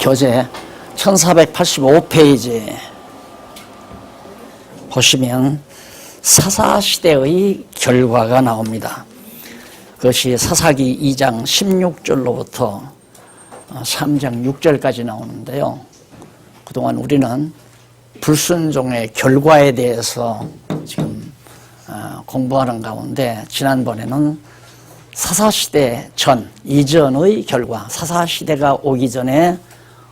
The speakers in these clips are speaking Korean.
교재 1485페이지 보시면 사사시대의 결과가 나옵니다. 그것이 사사기 2장 16절로부터 3장 6절까지 나오는데요. 그동안 우리는 불순종의 결과에 대해서 지금 공부하는 가운데 지난번에는 사사시대 이전의 결과, 사사시대가 오기 전에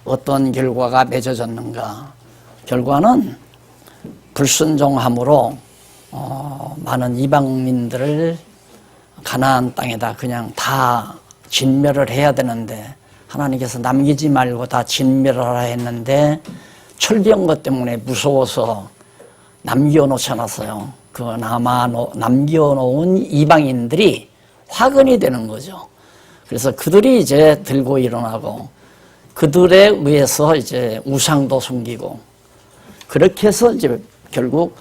어떤 결과가 맺어졌는가. 결과는 불순종함으로 많은 이방민들을 가나안 땅에다 그냥 다 진멸을 해야 되는데 하나님께서 남기지 말고 다 진멸하라 했는데 철기한 것 때문에 무서워서 남겨놓지 않았어요. 그 남겨놓은 이방인들이 화근이 되는 거죠. 그래서 그들이 이제 들고 일어나고 그들에 의해서 이제 우상도 섬기고 그렇게 해서 이제 결국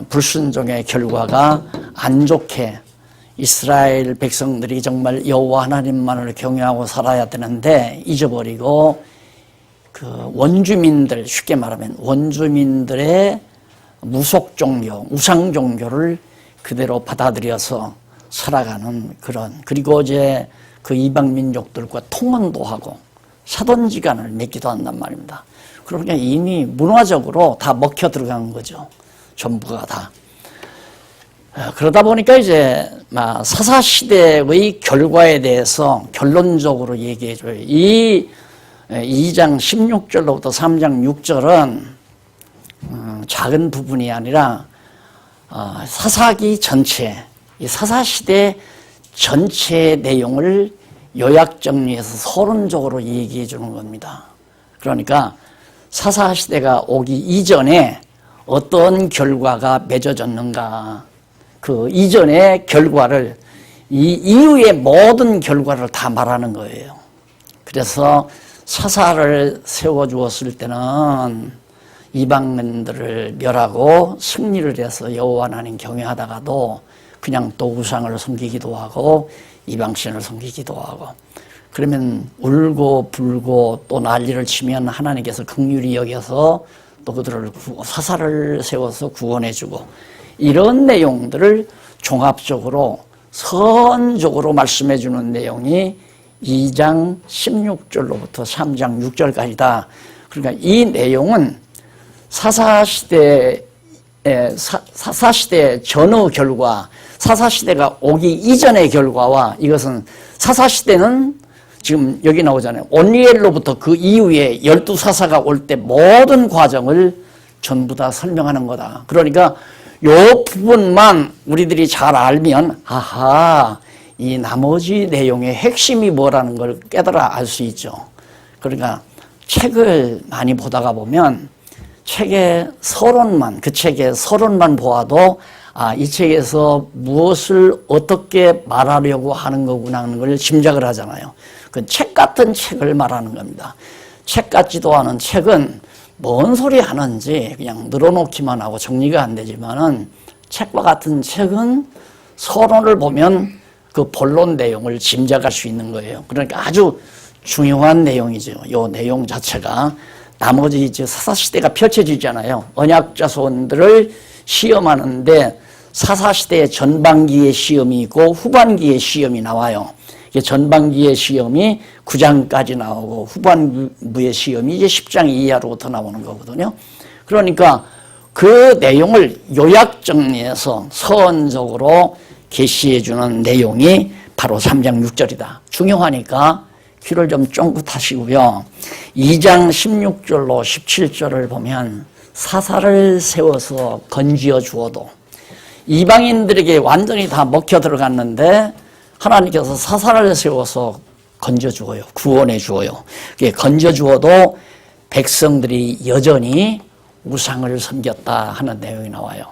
불순종의 결과가 안 좋게 이스라엘 백성들이 정말 여호와 하나님만을 경외하고 살아야 되는데 잊어버리고 그 원주민들, 쉽게 말하면 원주민들의 무속 종교, 우상 종교를 그대로 받아들여서 살아가는 그런, 그리고 이제 그 이방 민족들과 통혼도 하고 사돈지간을 맺기도 한단 말입니다. 그러니까 이미 문화적으로 다 먹혀 들어간 거죠. 전부가 다. 그러다 보니까 이제 사사시대의 결과에 대해서 결론적으로 얘기해줘요. 이 2장 16절로부터 3장 6절은 작은 부분이 아니라 사사기 전체, 이 사사시대 전체 내용을 요약 정리해서 서론적으로 얘기해 주는 겁니다. 그러니까 사사시대가 오기 이전에 어떤 결과가 맺어졌는가, 그 이전의 결과를, 이 이후의 모든 결과를 다 말하는 거예요. 그래서 사사를 세워주었을 때는 이방인들을 멸하고 승리를 해서 여호와 하나님 경외하다가도 그냥 또 우상을 섬기기도 하고 이방신을 섬기기도 하고, 그러면 울고 불고 또 난리를 치면 하나님께서 긍휼히 여겨서 또 그들을 사사를 세워서 구원해주고, 이런 내용들을 종합적으로 선적으로 말씀해주는 내용이 2장 16절로부터 3장 6절까지다. 그러니까 이 내용은 사사시대 전의 결과, 사사시대가 오기 이전의 결과와, 이것은 사사시대는 지금 여기 나오잖아요. 온니엘로부터 그 이후에 12사사가 올 때 모든 과정을 전부 다 설명하는 거다. 그러니까 요 부분만 우리들이 잘 알면 아하, 이 나머지 내용의 핵심이 뭐라는 걸 깨달아 알 수 있죠. 그러니까 책을 많이 보다가 보면 책의 서론만, 그 책의 서론만 보아도 이 책에서 무엇을 어떻게 말하려고 하는 거구나 하는 걸 짐작을 하잖아요. 그 책 같은 책을 말하는 겁니다. 책 같지도 않은 책은 뭔 소리 하는지 그냥 늘어놓기만 하고 정리가 안 되지만은, 책과 같은 책은 서론을 보면 그 본론 내용을 짐작할 수 있는 거예요. 그러니까 아주 중요한 내용이죠. 이 내용 자체가. 나머지 이제 사사시대가 펼쳐지잖아요. 언약자손들을 시험하는데 사사시대의 전반기의 시험이 있고 후반기의 시험이 나와요. 전반기의 시험이 9장까지 나오고 후반부의 시험이 이제 10장 이하로부터 나오는 거거든요. 그러니까 그 내용을 요약 정리해서 서원적으로 계시해 주는 내용이 바로 3장 6절이다. 중요하니까 귀를 좀 쫑긋 하시고요. 2장 16절로 17절을 보면 사사를 세워서 건지어 주어도, 이방인들에게 완전히 다 먹혀 들어갔는데 하나님께서 사사를 세워서 건져 주어요. 구원해 주어요. 건져 주어도 백성들이 여전히 우상을 섬겼다 하는 내용이 나와요.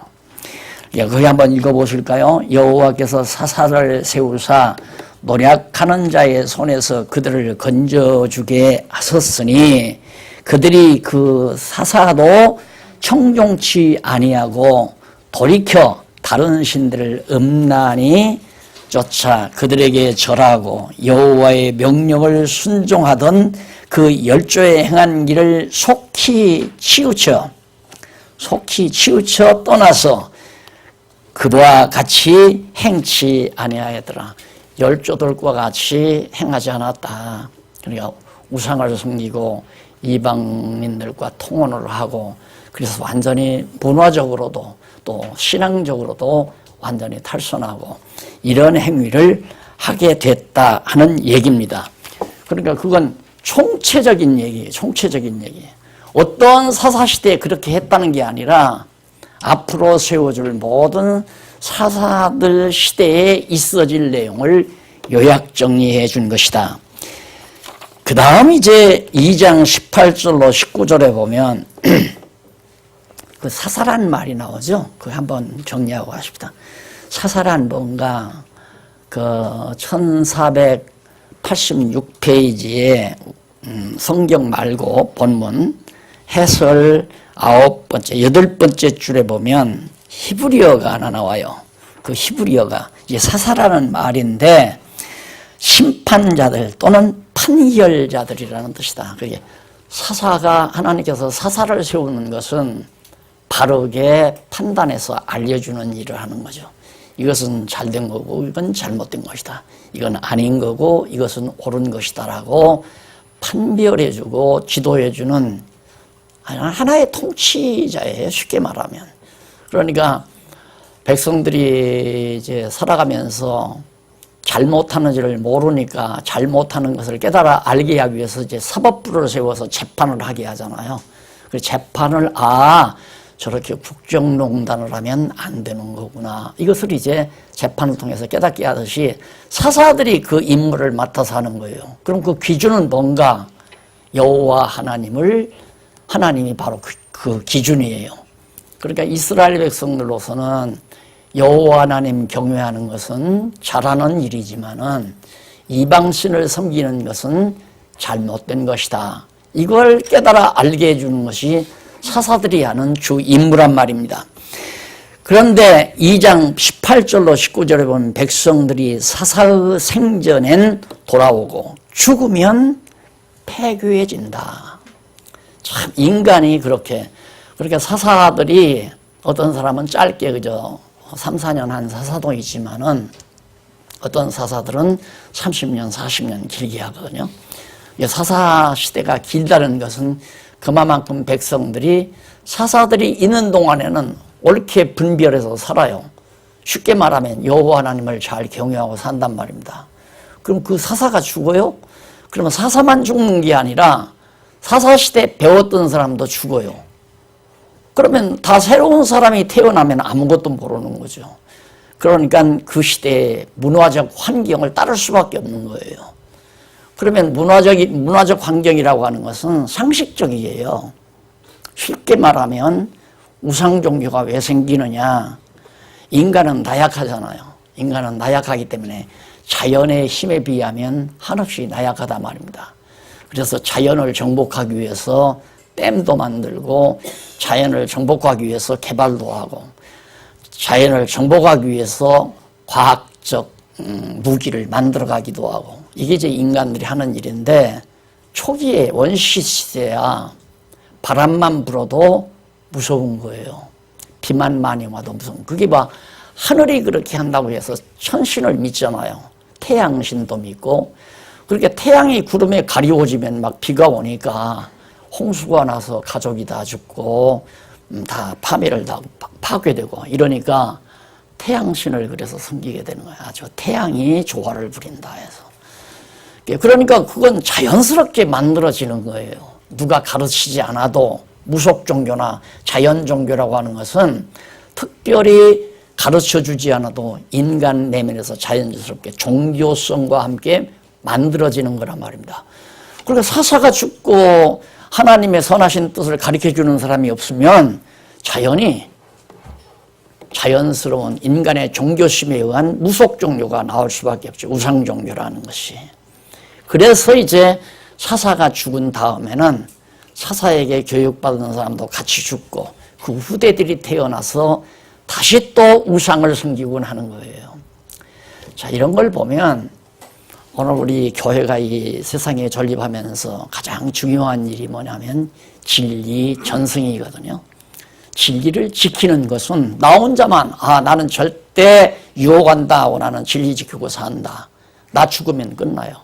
거기 한번 읽어보실까요? 여호와께서 사사를 세우사 노력하는 자의 손에서 그들을 건져주게 하셨으니 그들이 그 사사도 청종치 아니하고 돌이켜 다른 신들을 음란히 쫓아 그들에게 절하고 여호와의 명령을 순종하던 그 열조에 행한 길을 속히 치우쳐 떠나서 그와 같이 행치 아니하였더라. 열조들과 같이 행하지 않았다. 그러니까 우상을 섬기고 이방인들과 통혼을 하고, 그래서 완전히 문화적으로도 또 신앙적으로도 완전히 탈선하고 이런 행위를 하게 됐다 하는 얘기입니다. 그러니까 그건 총체적인 얘기예요. 총체적인 얘기예요. 어떤 사사시대에 그렇게 했다는 게 아니라 앞으로 세워줄 모든 사사들 시대에 있어질 내용을 요약 정리해 준 것이다. 그 다음 이제 2장 18절로 19절에 보면 그 사사란 말이 나오죠. 그거 한번 정리하고 가십시다. 사사란 뭔가 그 1486페이지에 성경 말고 본문 해설 8번째 줄에 보면 히브리어가 하나 나와요. 그 히브리어가 이제 사사라는 말인데 심판자들 또는 판결자들이라는 뜻이다. 그게 사사가, 하나님께서 사사를 세우는 것은 바르게 판단해서 알려주는 일을 하는 거죠. 이것은 잘된 거고 이건 잘못된 것이다. 이건 아닌 거고 이것은 옳은 것이다라고 판별해주고 지도해주는 하나의 통치자예요. 쉽게 말하면. 그러니까 백성들이 이제 살아가면서 잘못하는 줄을 모르니까 잘못하는 것을 깨달아 알게 하기 위해서 이제 사법부를 세워서 재판을 하게 하잖아요. 그 재판을 저렇게 국정농단을 하면 안 되는 거구나. 이것을 이제 재판을 통해서 깨닫게 하듯이 사사들이 그 임무를 맡아서 하는 거예요. 그럼 그 기준은 뭔가? 여호와 하나님이 바로 그 기준이에요. 그러니까 이스라엘 백성들로서는 여호와 하나님 경외하는 것은 잘하는 일이지만은 이방신을 섬기는 것은 잘못된 것이다. 이걸 깨달아 알게 해주는 것이 사사들이 하는 주 임무란 말입니다. 그런데 2장 18절로 19절에 보면 백성들이 사사의 생전엔 돌아오고 죽으면 폐교해진다. 참 인간이 그렇게, 그러니까 사사들이 어떤 사람은 짧게 그저 3, 4년 한 사사도 있지만은 어떤 사사들은 30년, 40년 길게 하거든요. 사사 시대가 길다는 것은 그만큼 백성들이 사사들이 있는 동안에는 옳게 분별해서 살아요. 쉽게 말하면 여호와 하나님을 잘 경외하고 산단 말입니다. 그럼 그 사사가 죽어요? 그러면 사사만 죽는 게 아니라 사사시대 배웠던 사람도 죽어요. 그러면 다 새로운 사람이 태어나면 아무것도 모르는 거죠. 그러니까 그 시대의 문화적 환경을 따를 수밖에 없는 거예요. 그러면 문화적 환경이라고 하는 것은 상식적이에요. 쉽게 말하면 우상 종교가 왜 생기느냐? 인간은 나약하잖아요. 인간은 나약하기 때문에 자연의 힘에 비하면 한없이 나약하다 말입니다. 그래서 자연을 정복하기 위해서 댐도 만들고 자연을 정복하기 위해서 개발도 하고 자연을 정복하기 위해서 과학적 무기를 만들어가기도 하고 이게 이제 인간들이 하는 일인데 초기에 원시 시대야 바람만 불어도 무서운 거예요. 비만 많이 와도 무서운. 그게 하늘이 그렇게 한다고 해서 천신을 믿잖아요. 태양신도 믿고. 그렇게 태양이 구름에 가리워지면 막 비가 오니까 홍수가 나서 가족이 다 죽고 다 파멸을 다 파괴되고 이러니까 태양신을 그래서 섬기게 되는 거야. 저 태양이 조화를 부린다 해서. 그러니까 그건 자연스럽게 만들어지는 거예요. 누가 가르치지 않아도 무속 종교나 자연 종교라고 하는 것은 특별히 가르쳐주지 않아도 인간 내면에서 자연스럽게 종교성과 함께 만들어지는 거란 말입니다. 그러니까 사사가 죽고 하나님의 선하신 뜻을 가르쳐주는 사람이 없으면 자연스러운 인간의 종교심에 의한 무속 종교가 나올 수밖에 없죠. 우상 종교라는 것이. 그래서 이제 사사가 죽은 다음에는 사사에게 교육받은 사람도 같이 죽고 그 후대들이 태어나서 다시 또 우상을 섬기곤 하는 거예요. 자, 이런 걸 보면 오늘 우리 교회가 이 세상에 존립하면서 가장 중요한 일이 뭐냐면 진리 전승이거든요. 진리를 지키는 것은 나 혼자만 나는 절대 유혹한다 하고 나는 진리 지키고 산다. 나 죽으면 끝나요.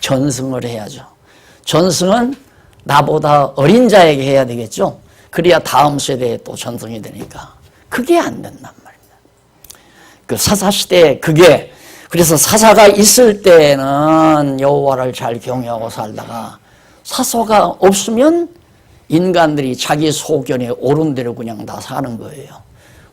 전승을 해야죠. 전승은 나보다 어린 자에게 해야 되겠죠. 그래야 다음 세대에 또 전승이 되니까. 그게 안 된단 말입니다. 그 사사시대에 그게 그래서 사사가 있을 때는 여호와를 잘 경외하고 살다가 사사가 없으면 인간들이 자기 소견에 옳은 대로 그냥 다 사는 거예요.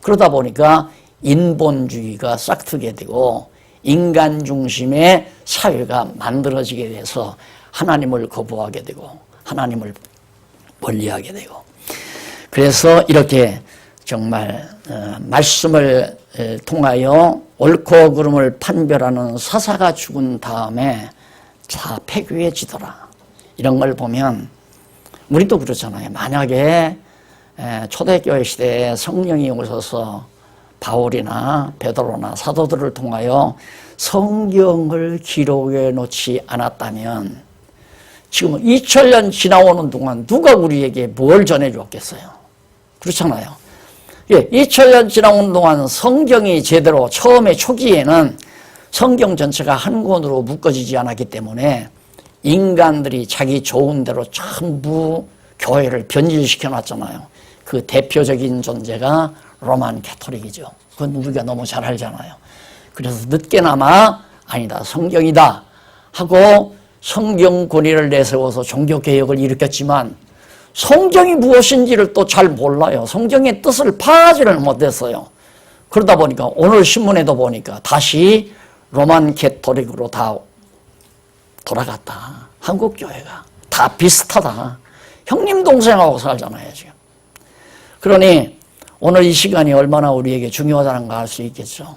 그러다 보니까 인본주의가 싹트게 되고 인간 중심의 사회가 만들어지게 돼서 하나님을 거부하게 되고 하나님을 멀리하게 되고 그래서 이렇게 정말 말씀을 통하여 옳고 그름을 판별하는 사사가 죽은 다음에 다 폐교해지더라. 이런 걸 보면 우리도 그렇잖아요. 만약에 초대교회 시대에 성령이 오셔서 바울이나 베드로나 사도들을 통하여 성경을 기록해 놓지 않았다면 지금 2000년 지나오는 동안 누가 우리에게 뭘 전해줬겠어요? 그렇잖아요. 2000년 지나오는 동안 성경이 제대로 처음에 초기에는 성경 전체가 한 권으로 묶어지지 않았기 때문에 인간들이 자기 좋은 대로 전부 교회를 변질시켜 놨잖아요. 그 대표적인 존재가 로만 가톨릭이죠. 그건 우리가 너무 잘 알잖아요. 그래서 늦게나마 아니다 성경이다 하고 성경 권위를 내세워서 종교개혁을 일으켰지만 성경이 무엇인지를 또 잘 몰라요. 성경의 뜻을 파악하지를 못했어요. 그러다 보니까 오늘 신문에도 보니까 다시 로만 가톨릭으로 다 돌아갔다. 한국교회가 다 비슷하다. 형님 동생하고 살잖아요 지금. 그러니 오늘 이 시간이 얼마나 우리에게 중요하다는 걸 알 수 있겠죠.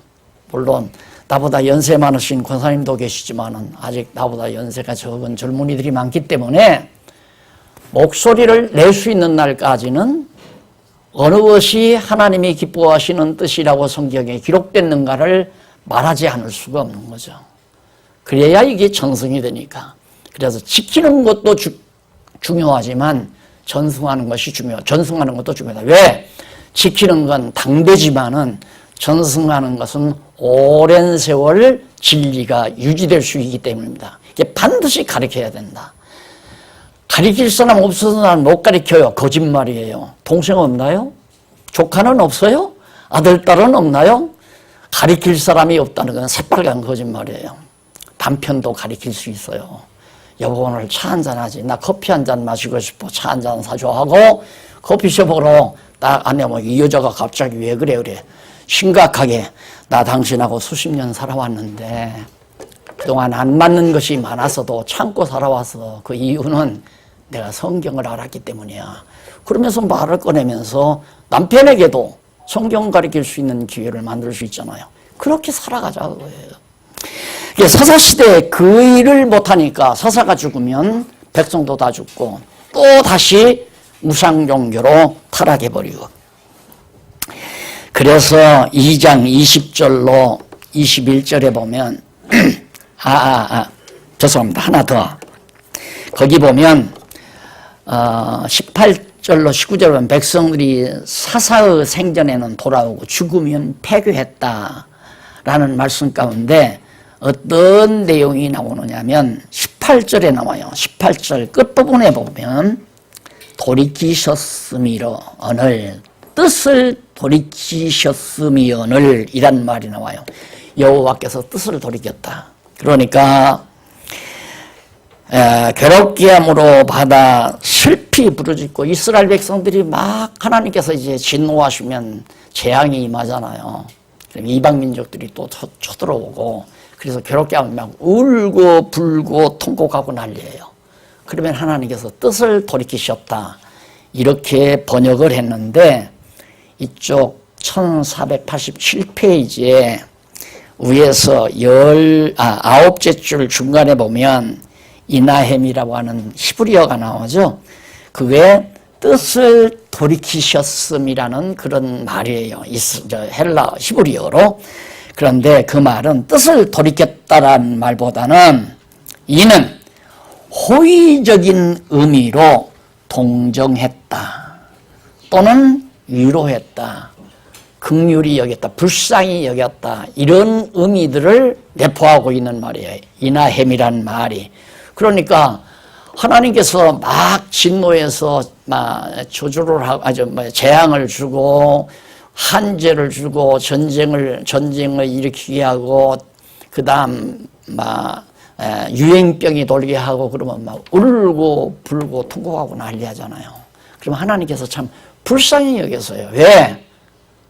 물론 나보다 연세 많으신 권사님도 계시지만은 아직 나보다 연세가 적은 젊은이들이 많기 때문에 목소리를 낼 수 있는 날까지는 어느 것이 하나님이 기뻐하시는 뜻이라고 성경에 기록됐는가를 말하지 않을 수가 없는 거죠. 그래야 이게 전승이 되니까. 그래서 지키는 것도 중요하지만 전승하는 것이 전승하는 것도 중요하다. 왜? 지키는 건 당대지만은 전승하는 것은 오랜 세월 진리가 유지될 수 있기 때문입니다. 이게 반드시 가르쳐야 된다. 가르칠 사람 없어서 난 못 가르쳐요. 거짓말이에요. 동생 없나요? 조카는 없어요? 아들, 딸은 없나요? 가르칠 사람이 없다는 건 새빨간 거짓말이에요. 남편도 가르칠 수 있어요. 여보 오늘 차 한잔 하지. 나 커피 한잔 마시고 싶어. 차 한잔 사줘 하고 커피숍으로 딱 안내면 이 여자가 갑자기 왜 그래. 심각하게 나 당신하고 수십 년 살아왔는데 그동안 안 맞는 것이 많아서도 참고 살아와서 그 이유는 내가 성경을 알았기 때문이야. 그러면서 말을 꺼내면서 남편에게도 성경 가르칠 수 있는 기회를 만들 수 있잖아요. 그렇게 살아가자는 거예요. 사사시대에 그 일을 못하니까 사사가 죽으면 백성도 다 죽고 또 다시 우상종교로 타락해버리고 그래서 2장 20절로 21절에 보면 죄송합니다. 하나 더. 거기 보면 18절로 19절 보면 백성들이 사사의 생전에는 돌아오고 죽으면 폐교했다라는 말씀 가운데 어떤 내용이 나오느냐면 18절에 나와요. 18절 끝부분에 보면 돌이키셨음이로언을 뜻을 돌이키셨음이오늘 이란 말이 나와요. 여호와께서 뜻을 돌이켰다. 그러니까 괴롭게 함으로 받아 슬피 부르짖고 이스라엘 백성들이 막 하나님께서 이제 진노하시면 재앙이 임하잖아요. 이방 민족들이 또 쳐들어오고 그래서 괴롭게 하면 막 울고 불고 통곡하고 난리예요. 그러면 하나님께서 뜻을 돌이키셨다. 이렇게 번역을 했는데 이쪽 1487페이지에 위에서 9째 줄 중간에 보면 이나햄이라고 하는 히브리어가 나오죠. 그게 뜻을 돌이키셨음이라는 그런 말이에요. 헬라 히브리어로. 그런데 그 말은 뜻을 돌이켰다라는 말보다는 이는 호의적인 의미로 동정했다 또는 위로했다, 긍휼히 여겼다, 불쌍히 여겼다, 이런 의미들을 내포하고 있는 말이에요. 이나햄이라는 말이. 그러니까 하나님께서 막 진노해서 막 저주를 하고 재앙을 주고 한재를 주고 전쟁을 일으키게 하고 그다음 막 유행병이 돌게 하고 그러면 막 울고 불고 통곡하고 난리하잖아요. 그럼 하나님께서 참 불쌍히 여겨서요. 왜?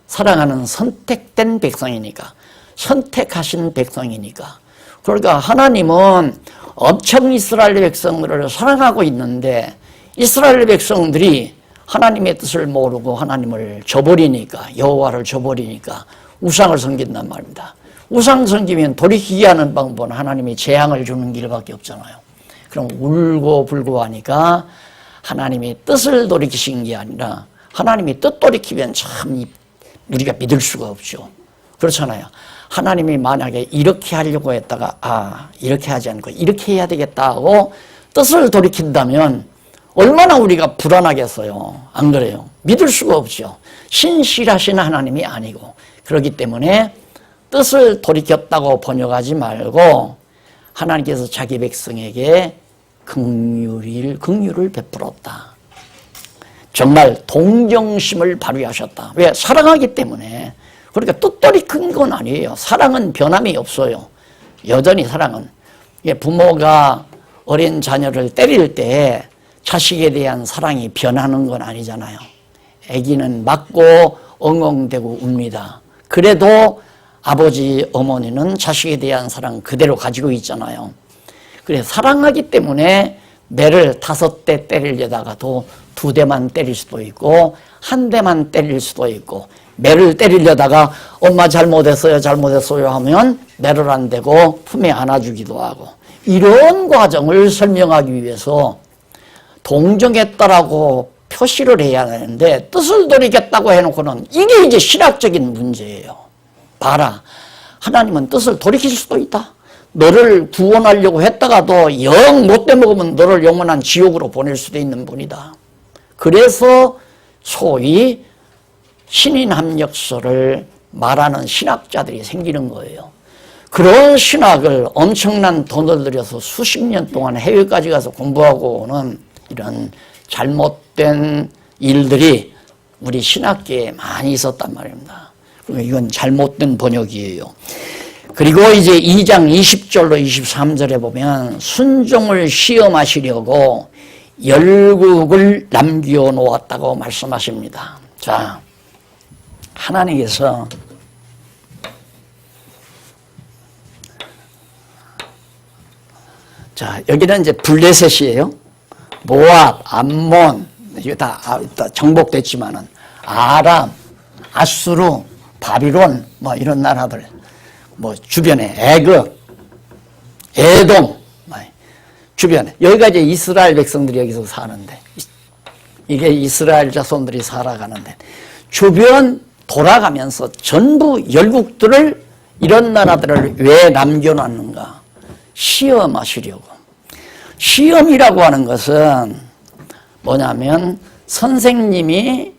사랑하는 선택된 백성이니까, 선택하신 백성이니까. 그러니까 하나님은 엄청 이스라엘 백성들을 사랑하고 있는데 이스라엘 백성들이 하나님의 뜻을 모르고 하나님을 저버리니까, 여호와를 저버리니까 우상을 섬긴단 말입니다. 우상 섬기면 돌이키게 하는 방법은 하나님이 재앙을 주는 길밖에 없잖아요. 그럼 울고 불고 하니까 하나님이 뜻을 돌이키신 게 아니라 하나님이 뜻 돌이키면 참 우리가 믿을 수가 없죠. 그렇잖아요. 하나님이 만약에 이렇게 하려고 했다가 이렇게 하지 않고 이렇게 해야 되겠다 하고 뜻을 돌이킨다면 얼마나 우리가 불안하겠어요. 안 그래요? 믿을 수가 없죠. 신실하신 하나님이 아니고. 그렇기 때문에 뜻을 돌이켰다고 번역하지 말고 하나님께서 자기 백성에게 긍휼을 베풀었다. 정말 동정심을 발휘하셨다. 왜? 사랑하기 때문에. 그러니까 뜻 돌이킨 건 아니에요. 사랑은 변함이 없어요. 여전히 사랑은. 부모가 어린 자녀를 때릴 때 자식에 대한 사랑이 변하는 건 아니잖아요. 아기는 맞고 엉엉대고 웁니다. 그래도 아버지, 어머니는 자식에 대한 사랑 그대로 가지고 있잖아요. 그래 사랑하기 때문에 매를 5대 때리려다가도 2대만 때릴 수도 있고 1대만 때릴 수도 있고, 매를 때리려다가 엄마 잘못했어요 하면 매를 안 대고 품에 안아주기도 하고, 이런 과정을 설명하기 위해서 동정했다라고 표시를 해야 하는데 뜻을 돌이켰다고 해놓고는 이게 이제 신학적인 문제예요. 봐라, 하나님은 뜻을 돌이킬 수도 있다. 너를 구원하려고 했다가도 영 못돼 먹으면 너를 영원한 지옥으로 보낼 수도 있는 분이다. 그래서 소위 신인합력설을 말하는 신학자들이 생기는 거예요. 그런 신학을 엄청난 돈을 들여서 수십 년 동안 해외까지 가서 공부하고 오는 이런 잘못된 일들이 우리 신학계에 많이 있었단 말입니다. 그러니까 이건 잘못된 번역이에요. 그리고 이제 2장 20절로 23절에 보면 순종을 시험하시려고 열국을 남겨 놓았다고 말씀하십니다. 자, 하나님께서 여기는 이제 블레셋이에요. 모압, 암몬, 이게 다 정복됐지만은 아람, 아수르, 바빌론, 뭐 이런 나라들, 뭐 주변에 애굽, 에돔, 주변에 여기가 이제 이스라엘 백성들이 여기서 사는데, 이게 이스라엘 자손들이 살아가는데 주변 돌아가면서 전부 열국들을, 이런 나라들을 왜 남겨놨는가? 시험하시려고. 시험이라고 하는 것은 뭐냐면 선생님이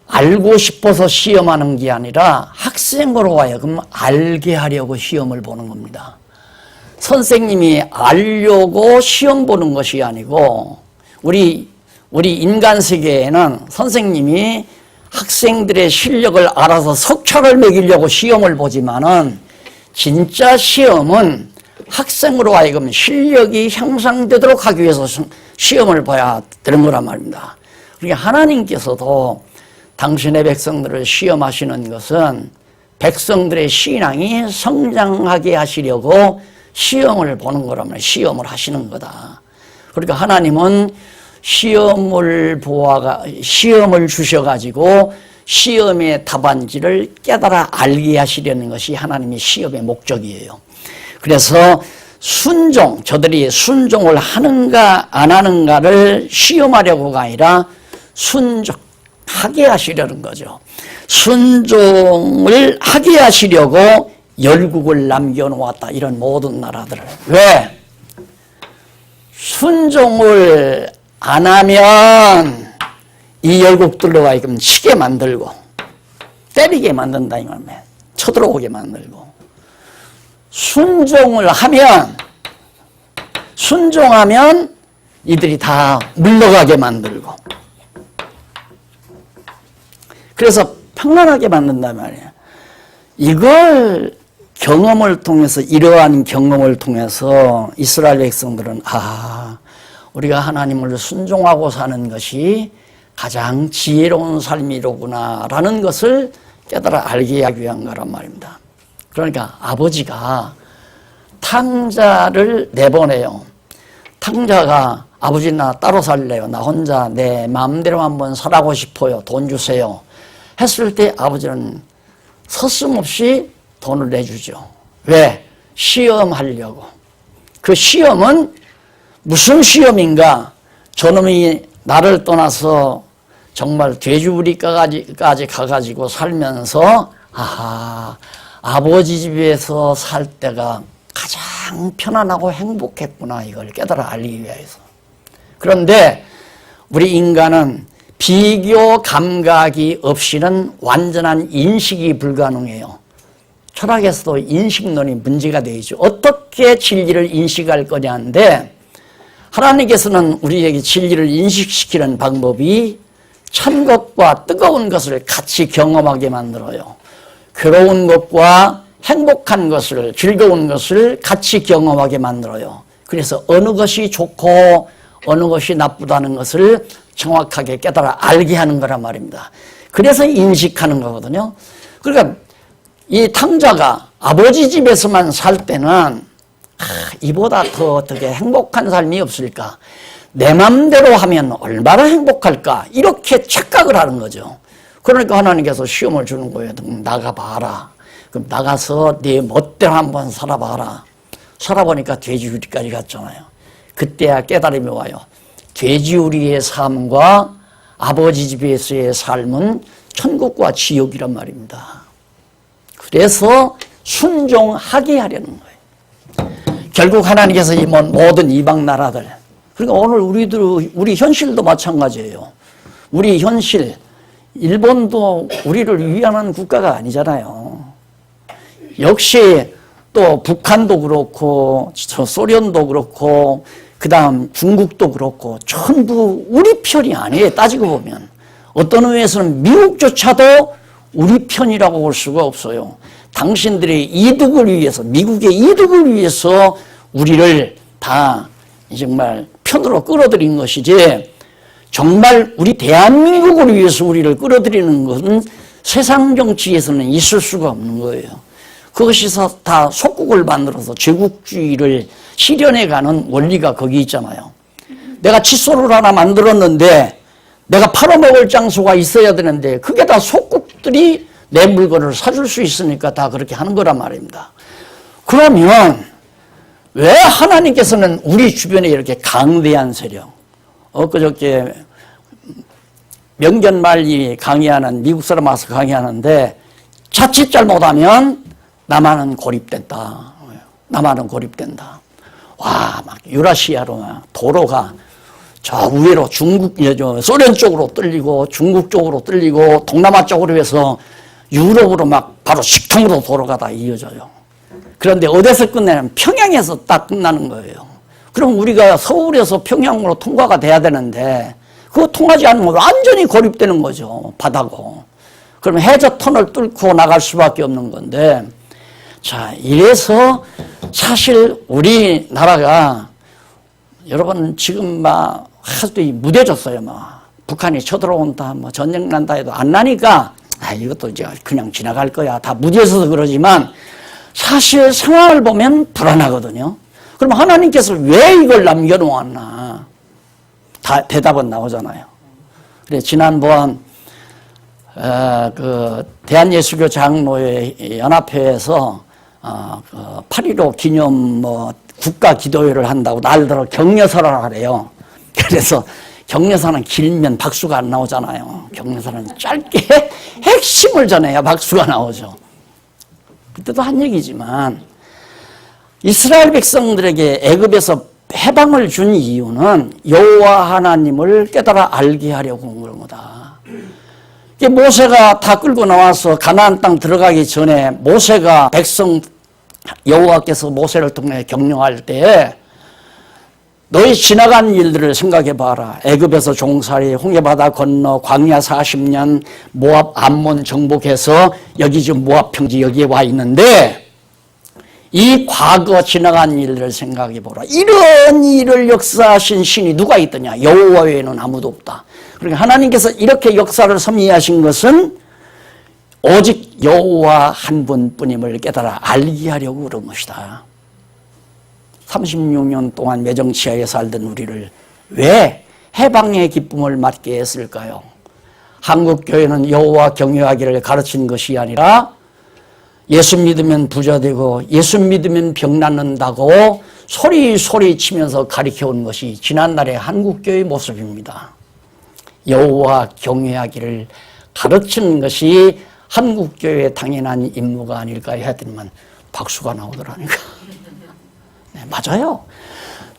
알고 싶어서 시험하는 게 아니라 학생으로 하여금 알게 하려고 시험을 보는 겁니다. 선생님이 알려고 시험 보는 것이 아니고, 우리 인간 세계에는 선생님이 학생들의 실력을 알아서 석차를 매기려고 시험을 보지만은 진짜 시험은 학생으로 하여금 실력이 향상되도록 하기 위해서 시험을 봐야 되는 거란 말입니다. 그러니까 하나님께서도 당신의 백성들을 시험하시는 것은 백성들의 신앙이 성장하게 하시려고 시험을 보는 거라면 시험을 하시는 거다. 그러니까 하나님은 시험을 주셔가지고 시험의 답안지를 깨달아 알게 하시려는 것이 하나님의 시험의 목적이에요. 그래서 저들이 순종을 하는가 안 하는가를 시험하려고가 아니라 순종하게 하시려는 거죠. 순종을 하게 하시려고 열국을 남겨놓았다. 이런 모든 나라들을. 왜? 순종을 안 하면 이 열국들로 하여금 치게 만들고 때리게 만든다 이 말이에요. 쳐들어오게 만들고. 순종하면 이들이 다 물러가게 만들고. 그래서 평안하게 만든단 말이에요. 이걸 경험을 통해서, 이러한 경험을 통해서 이스라엘 백성들은 우리가 하나님을 순종하고 사는 것이 가장 지혜로운 삶이로구나 라는 것을 깨달아 알게 하기 위한 거란 말입니다. 그러니까 아버지가 탕자를 내보내요. 탕자가 아버지 나 따로 살래요. 나 혼자 내 마음대로 한번 살아고 싶어요. 돈 주세요. 했을 때 아버지는 서슴없이 돈을 내주죠. 왜? 시험하려고. 그 시험은 무슨 시험인가? 저놈이 나를 떠나서 정말 돼지우리까지 가가지고 살면서 아버지 집에서 살 때가 가장 편안하고 행복했구나 이걸 깨달아 알기 위해서. 그런데 우리 인간은 비교 감각이 없이는 완전한 인식이 불가능해요. 철학에서도 인식론이 문제가 되죠. 어떻게 진리를 인식할 거냐인데 하나님께서는 우리에게 진리를 인식시키는 방법이 찬 것과 뜨거운 것을 같이 경험하게 만들어요. 괴로운 것과 행복한 것을, 즐거운 것을 같이 경험하게 만들어요. 그래서 어느 것이 좋고 어느 것이 나쁘다는 것을 정확하게 깨달아 알게 하는 거란 말입니다. 그래서 인식하는 거거든요. 그러니까 이 탕자가 아버지 집에서만 살 때는 이보다 더 어떻게 행복한 삶이 없을까? 내 맘대로 하면 얼마나 행복할까? 이렇게 착각을 하는 거죠. 그러니까 하나님께서 시험을 주는 거예요. 나가봐라. 그럼 나가서 네 멋대로 한번 살아봐라. 살아보니까 돼지우리까지 갔잖아요. 그때야 깨달음이 와요. 돼지우리의 삶과 아버지 집에서의 삶은 천국과 지옥이란 말입니다. 그래서 순종하게 하려는 거예요. 결국 하나님께서 이 모든 이방 나라들, 그러니까 오늘 우리 현실도 마찬가지예요. 우리 현실, 일본도 우리를 위안한 국가가 아니잖아요. 역시 또 북한도 그렇고 소련도 그렇고 그 다음 중국도 그렇고 전부 우리 편이 아니에요. 따지고 보면 어떤 의미에서는 미국조차도 우리 편이라고 볼 수가 없어요. 당신들의 이득을 위해서, 미국의 이득을 위해서 우리를 다 정말 편으로 끌어들인 것이지, 정말 우리 대한민국을 위해서 우리를 끌어들이는 것은 세상 정치에서는 있을 수가 없는 거예요. 그것이 다 속국을 만들어서 제국주의를 실현해가는 원리가 거기 있잖아요. 내가 칫솔을 하나 만들었는데 내가 팔아먹을 장소가 있어야 되는데 그게 다 속국들이 내 물건을 사줄 수 있으니까 다 그렇게 하는 거란 말입니다. 그러면 왜 하나님께서는 우리 주변에 이렇게 강대한 세력, 엊그저께 명견말리 강의하는 미국 사람 와서 강의하는데 자칫 잘못하면 남한은 고립된다. 남한은 고립된다. 와, 막 유라시아로 막 도로가 저 위로 소련 쪽으로 뚫리고 중국 쪽으로 뚫리고 동남아 쪽으로 해서 유럽으로 막 바로 직통으로 도로가 다 이어져요. 그런데 어디서 끝내냐면 평양에서 딱 끝나는 거예요. 그럼 우리가 서울에서 평양으로 통과가 돼야 되는데 그거 통하지 않으면 완전히 고립되는 거죠. 바다고. 그러면 해저 터널 뚫고 나갈 수밖에 없는 건데, 자, 이래서 사실 우리나라가 여러분 지금 막 하도 무뎌졌어요. 막 북한이 쳐들어온다, 뭐 전쟁 난다 해도 안 나니까 이것도 이제 그냥 지나갈 거야. 다 무뎌져서 그러지만 사실 상황을 보면 불안하거든요. 그럼 하나님께서 왜 이걸 남겨놓았나? 다 대답은 나오잖아요. 그래 지난번 그 대한예수교 장로회 연합회에서 그 8.15 기념 국가 기도회를 한다고 날들어 격려설을 하래요. 그래서 경례사는 길면 박수가 안 나오잖아요. 경례사는 짧게 핵심을 전해야 박수가 나오죠. 그때도 한 얘기지만 이스라엘 백성들에게 애굽에서 해방을 준 이유는 여호와 하나님을 깨달아 알게 하려고 그런 거다. 모세가 다 끌고 나와서 가나안 땅 들어가기 전에 모세가 백성 여호와께서 모세를 통해 격려할 때 너희 지나간 일들을 생각해 봐라. 애굽에서 종살이, 홍해바다 건너 광야 40년 모압 암몬 정복해서 여기 지금 모압 평지 여기에 와 있는데 이 과거 지나간 일들을 생각해 보라. 이런 일을 역사하신 신이 누가 있더냐? 여호와 외에는 아무도 없다. 그러니까 하나님께서 이렇게 역사를 섭리하신 것은 오직 여호와 한 분뿐임을 깨달아 알게 하려고 그런 것이다. 36년 동안 매정치하에 살던 우리를 왜 해방의 기쁨을 맞게 했을까요? 한국교회는 여호와 경외하기를 가르친 것이 아니라 예수 믿으면 부자 되고 예수 믿으면 병 낫는다고 소리 치면서 가르쳐온 것이 지난날의 한국교회의 모습입니다. 여호와 경외하기를 가르치는 것이 한국교회의 당연한 임무가 아닐까 했더니만 박수가 나오더라니까. 네, 맞아요.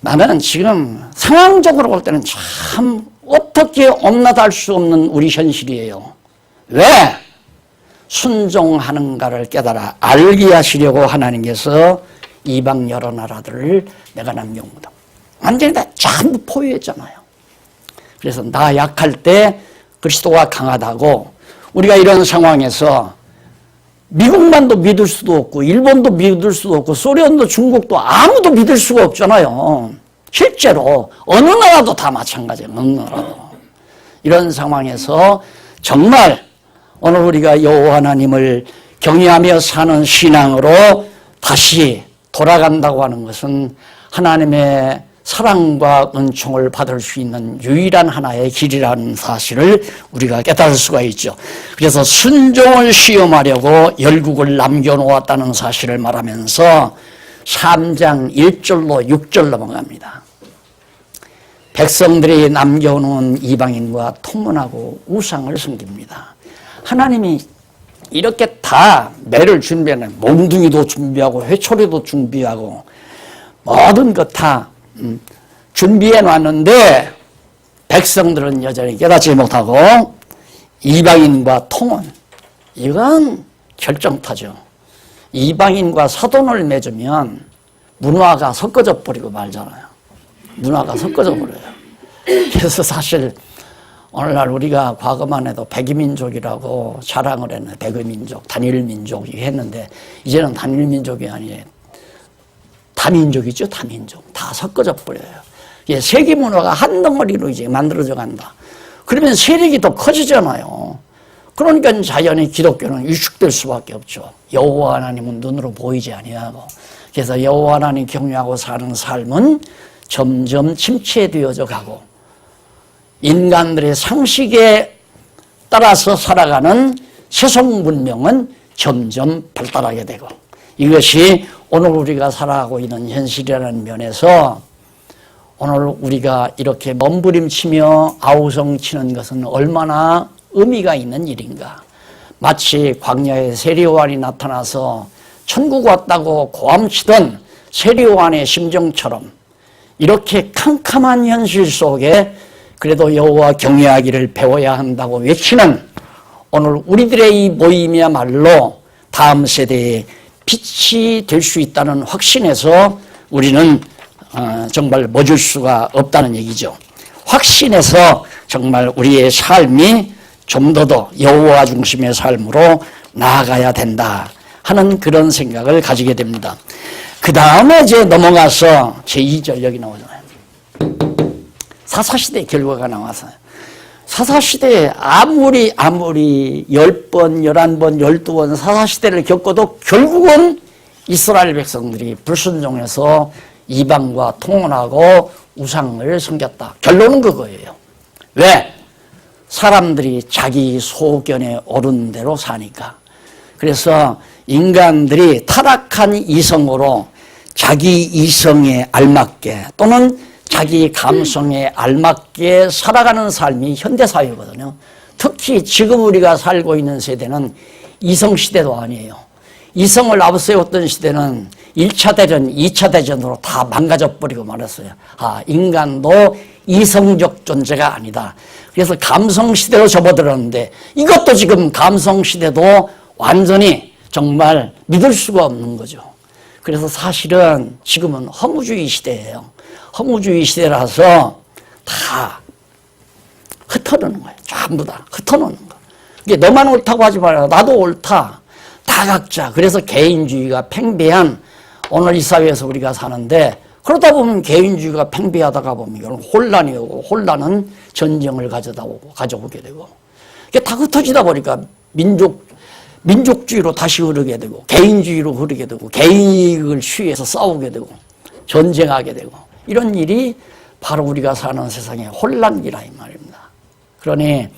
나는 지금 상황적으로 볼 때는 참 어떻게 엄나달 수 없는 우리 현실이에요. 왜? 순종하는가를 깨달아 알게 하시려고 하나님께서 이방 여러 나라들을 내가 남겨온다. 완전히 다 전부 포위했잖아요. 그래서 나 약할 때 그리스도가 강하다고 우리가 이런 상황에서 미국만도 믿을 수도 없고 일본도 믿을 수도 없고 소련도 중국도 아무도 믿을 수가 없잖아요. 실제로 어느 나라도 다 마찬가지예요. 어느 나라도. 이런 상황에서 정말 오늘 우리가 여호와 하나님을 경외하며 사는 신앙으로 다시 돌아간다고 하는 것은 하나님의 사랑과 은총을 받을 수 있는 유일한 하나의 길이라는 사실을 우리가 깨달을 수가 있죠. 그래서 순종을 시험하려고 열국을 남겨놓았다는 사실을 말하면서 3장 1절로 6절 넘어갑니다. 백성들이 남겨놓은 이방인과 통문하고 우상을 섬깁니다. 하나님이 이렇게 다 매를 준비하는 몽둥이도 준비하고 회초리도 준비하고 모든 것 다 준비해 놨는데 백성들은 여전히 깨닫지 못하고 이방인과 통혼, 이건 결정타죠. 이방인과 사돈을 맺으면 문화가 섞어져 버리고 말잖아요. 문화가 섞어져 버려요. 그래서 사실 오늘날 우리가 과거만 해도 백이민족이라고 자랑을 했는데 백의민족, 단일민족이 했는데 이제는 단일민족이 아니에요. 다민족이죠. 다민족. 다 섞어져 버려요. 세계 문화가 한 덩어리로 이제 만들어져 간다. 그러면 세력이 더 커지잖아요. 그러니까 자연히 기독교는 위축될 수밖에 없죠. 여호와 하나님은 눈으로 보이지 아니하고. 그래서 여호와 하나님 경외하고 사는 삶은 점점 침체되어져 가고 인간들의 상식에 따라서 살아가는 세속 문명은 점점 발달하게 되고 이것이 오늘 우리가 살아가고 있는 현실이라는 면에서 오늘 우리가 이렇게 몸부림치며 아우성치는 것은 얼마나 의미가 있는 일인가. 마치 광야에 세리요한이 나타나서 천국 왔다고 고함치던 세리요한의 심정처럼 이렇게 캄캄한 현실 속에 그래도 여호와 경외하기를 배워야 한다고 외치는 오늘 우리들의 이 모임이야말로 다음 세대의 빛이 될 수 있다는 확신에서 우리는 정말 멎을 수가 없다는 얘기죠. 확신해서 정말 우리의 삶이 좀 더 여호와 중심의 삶으로 나아가야 된다 하는 그런 생각을 가지게 됩니다. 그 다음에 이제 넘어가서 제2절 여기 나오잖아요. 사사시대 결과가 나와서요. 사사시대에 아무리 10번, 11번, 12번 사사시대를 겪어도 결국은 이스라엘 백성들이 불순종해서 이방과 통혼하고 우상을 섬겼다. 결론은 그거예요. 왜? 사람들이 자기 소견에 오른 대로 사니까. 그래서 인간들이 타락한 이성으로 자기 이성에 알맞게 또는 자기 감성에 알맞게 살아가는 삶이 현대사회거든요. 특히 지금 우리가 살고 있는 세대는 이성시대도 아니에요. 이성을 앞세웠던 시대는 1차 대전, 2차 대전으로 다 망가져버리고 말았어요. 인간도 이성적 존재가 아니다. 그래서 감성시대로 접어들었는데 이것도 지금 감성시대도 완전히 정말 믿을 수가 없는 거죠. 그래서 사실은 지금은 허무주의 시대예요. 허무주의 시대라서 다 흩어놓는 거예요. 전부 다 흩어놓는 거. 이게 너만 옳다고 하지 말아요. 나도 옳다. 다 각자. 그래서 개인주의가 팽배한 오늘 이 사회에서 우리가 사는데 그러다 보면 개인주의가 팽배하다가 보면 이건 혼란이 오고 혼란은 전쟁을 가져오게 되고 이게 다 흩어지다 보니까 민족주의로 다시 흐르게 되고 개인주의로 흐르게 되고 개인이익을 취해서 싸우게 되고 전쟁하게 되고 이런 일이 바로 우리가 사는 세상의 혼란이라 이 말입니다. 그러니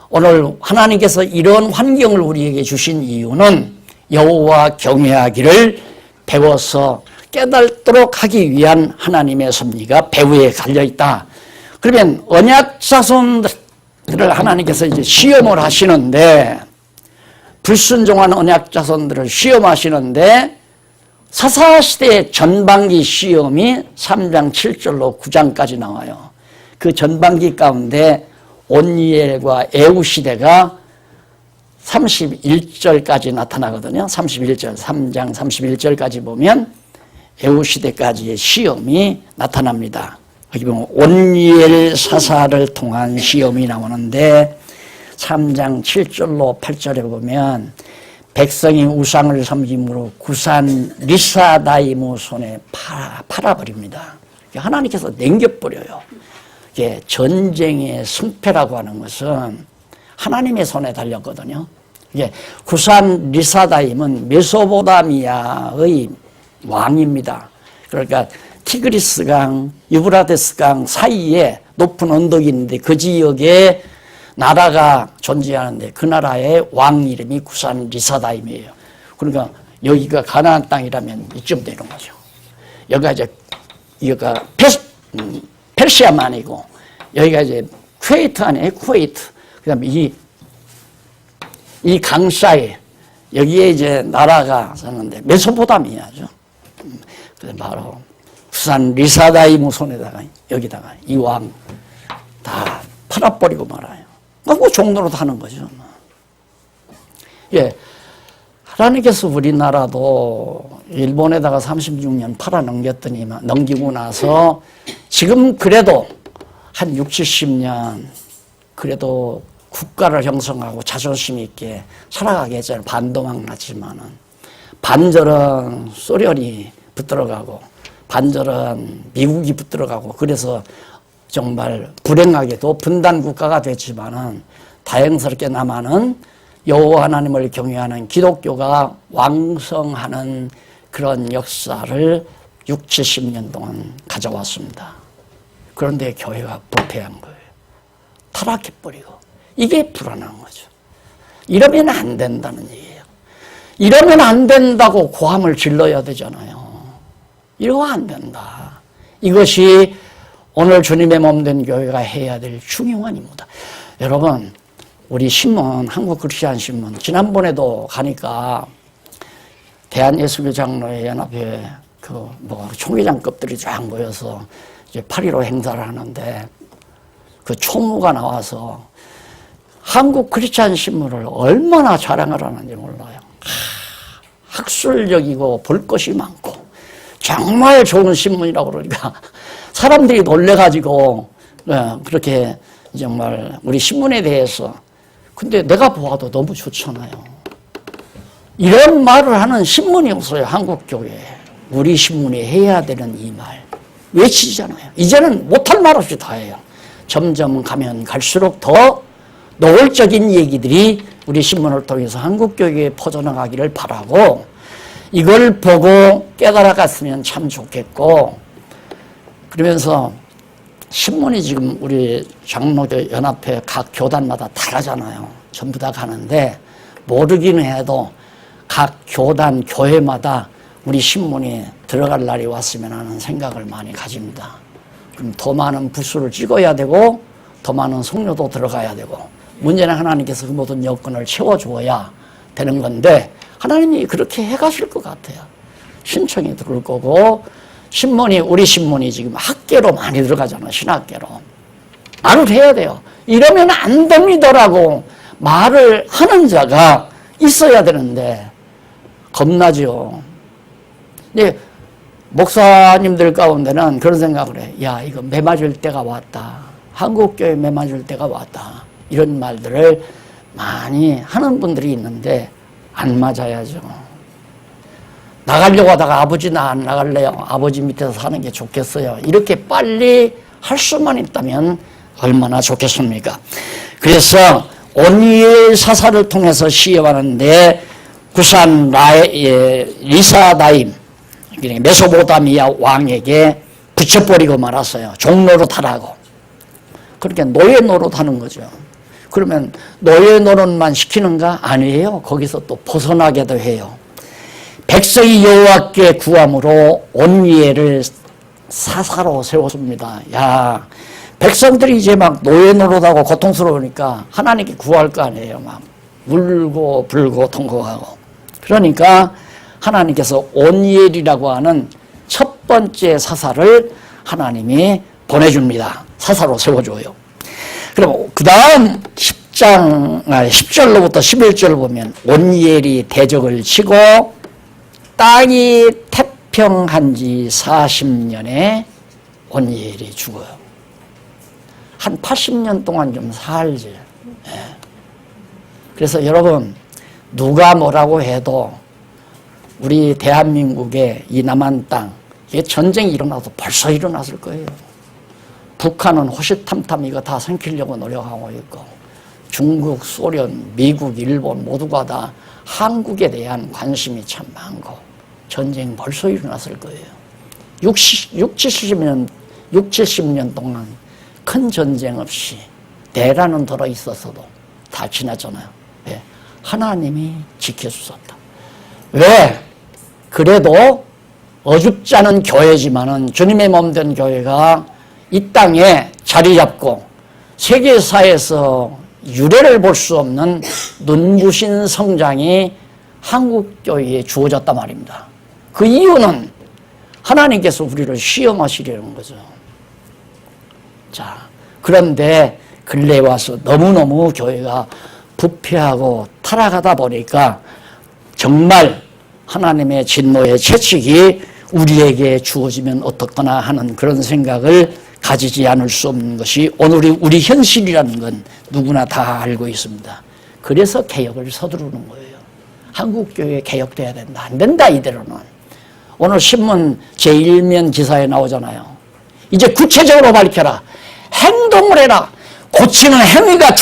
오늘 하나님께서 이런 환경을 우리에게 주신 이유는 여호와 경외하기를 배워서 깨닫도록 하기 위한 하나님의 섭리가 배후에 갈려있다. 그러면 언약 자손들을 하나님께서 이제 시험을 하시는데 불순종한 언약 자손들을 시험하시는데 사사시대의 전반기 시험이 3장 7절로 9장까지 나와요. 그 전반기 가운데 온니엘과 에우 시대가 31절까지 나타나거든요. 31절, 3장 31절까지 보면 에우 시대까지의 시험이 나타납니다. 여기 보면 온니엘 사사를 통한 시험이 나오는데 3장 7절로 8절에 보면 백성이 우상을 섬김으로 구산 리사다이무 손에 팔아버립니다. 하나님께서 넘겨버려요. 이게 전쟁의 승패라고 하는 것은 하나님의 손에 달렸거든요. 이게 구산 리사다임은 메소포타미아의 왕입니다. 그러니까 티그리스강, 유브라데스강 사이에 높은 언덕이 있는데 그 지역에 나라가 존재하는데 그 나라의 왕 이름이 구산 리사다임이에요. 그러니까 여기가 가나안 땅이라면 이쯤 되는 거죠. 여기가 이제 페르시아만이고 여기가 이제 쿠웨이트 아니에요. 쿠웨이트. 그다음에 이 강 사이 여기에 이제 나라가 사는데 메소포타미아죠. 그래서 바로 구산 리사다이무 손에다가 여기다가 이 왕 다 팔아버리고 말아요. 그 종로로 하는 거죠. 예, 하나님께서 우리나라도 일본에다가 36년 넘기고 나서 지금 그래도 한 60, 70년 그래도 국가를 형성하고 자존심 있게 살아가게 했잖아요. 반도막 났지만은 반절은 소련이 붙들어가고 반절은 미국이 붙들어가고 그래서 정말 불행하게도 분단 국가가 됐지만은 다행스럽게 남아는 여호와 하나님을 경외하는 기독교가 왕성하는 그런 역사를 6, 70년 동안 가져왔습니다. 그런데 교회가 부패한 거예요. 타락해버리고. 이게 불안한 거죠. 이러면 안 된다는 얘기예요. 이러면 안 된다고 고함을 질러야 되잖아요. 이러면 안 된다. 이것이 오늘 주님의 몸된 교회가 해야 될 중요한 임무다. 여러분, 우리 신문, 한국크리스천신문, 지난번에도 가니까 대한예수교 장로회 연합회 총회장급들이 쫙 모여서 이제 8.15 행사를 하는데 그 총무가 나와서 한국 크리스찬 신문을 얼마나 자랑을 하는지 몰라요. 학술적이고 볼 것이 많고 정말 좋은 신문이라고 그러니까 사람들이 놀래가지고 그렇게 정말 우리 신문에 대해서 근데 내가 보아도 너무 좋잖아요. 이런 말을 하는 신문이 없어요. 한국교회에. 우리 신문이 해야 되는 이 말 외치잖아요. 이제는 못할 말 없이 다 해요. 점점 가면 갈수록 더 노골적인 얘기들이 우리 신문을 통해서 한국교회에 퍼져나가기를 바라고 이걸 보고 깨달아갔으면 참 좋겠고 그러면서 신문이 지금 우리 장로교 연합회 각 교단마다 다르잖아요. 전부 다 가는데 모르기는 해도 각 교단 교회마다 우리 신문이 들어갈 날이 왔으면 하는 생각을 많이 가집니다. 그럼 더 많은 부수를 찍어야 되고 더 많은 성료도 들어가야 되고 문제는 하나님께서 그 모든 여건을 채워주어야 되는 건데 하나님이 그렇게 해가실 것 같아요. 신청이 들어올 거고 신문이 우리 신문이 지금 학계로 많이 들어가잖아요. 신학계로. 말을 해야 돼요. 이러면 안 됩니다라고 말을 하는 자가 있어야 되는데 겁나죠. 근데 목사님들 가운데는 그런 생각을 해. 야, 이거 매 맞을 때가 왔다. 한국교회 매 맞을 때가 왔다. 이런 말들을 많이 하는 분들이 있는데 안 맞아야죠. 나가려고 하다가 아버지 나 안 나갈래요. 아버지 밑에서 사는 게 좋겠어요. 이렇게 빨리 할 수만 있다면 얼마나 좋겠습니까? 그래서 온니엘 사사를 통해서 시험하는데 구산 리사다임 메소포타미아 왕에게 붙여버리고 말았어요. 종로로 타라고. 그렇게 노예 노릇하는 거죠. 그러면 노예 노릇만 시키는가? 아니에요. 거기서 또 벗어나게도 해요. 백성이 여호와께 구함으로 온니엘을 사사로 세웠습니다. 야, 백성들이 이제 막 노예 노릇하고 고통스러우니까 하나님께 구할 거 아니에요. 막 울고 불고 통곡하고. 그러니까 하나님께서 온니엘이라고 하는 첫 번째 사사를 하나님이 보내줍니다. 사사로 세워줘요. 그럼 그 다음 10절로부터 11절을 보면 온니엘이 대적을 치고 땅이 태평한 지 40년에 온니엘이 죽어요. 한 80년 동안 좀 살지. 그래서 여러분 누가 뭐라고 해도 우리 대한민국의 이 남한 땅 이게 전쟁이 일어나도 벌써 일어났을 거예요. 북한은 호시탐탐 이거 다 삼키려고 노력하고 있고 중국, 소련, 미국, 일본 모두가 다 한국에 대한 관심이 참 많고 전쟁 벌써 일어났을 거예요. 70년 동안 큰 전쟁 없이 대란은 들어 있었어도 다 지났잖아요. 왜? 하나님이 지켜주셨다. 왜? 그래도 어줍지 않은 교회지만은 주님의 몸 된 교회가 이 땅에 자리 잡고 세계사에서 유례를 볼 수 없는 눈부신 성장이 한국교회에 주어졌단 말입니다. 그 이유는 하나님께서 우리를 시험하시려는 거죠. 자, 그런데 근래에 와서 너무너무 교회가 부패하고 타락하다 보니까 정말 하나님의 진노의 채찍이 우리에게 주어지면 어떻거나 하는 그런 생각을 가지지 않을 수 없는 것이 오늘의 우리 현실이라는 건 누구나 다 알고 있습니다. 그래서 개혁을 서두르는 거예요. 한국교회 개혁돼야 된다. 안 된다 이대로는. 오늘 신문 제1면 기사에 나오잖아요. 이제 구체적으로 밝혀라. 행동을 해라. 고치는 행위가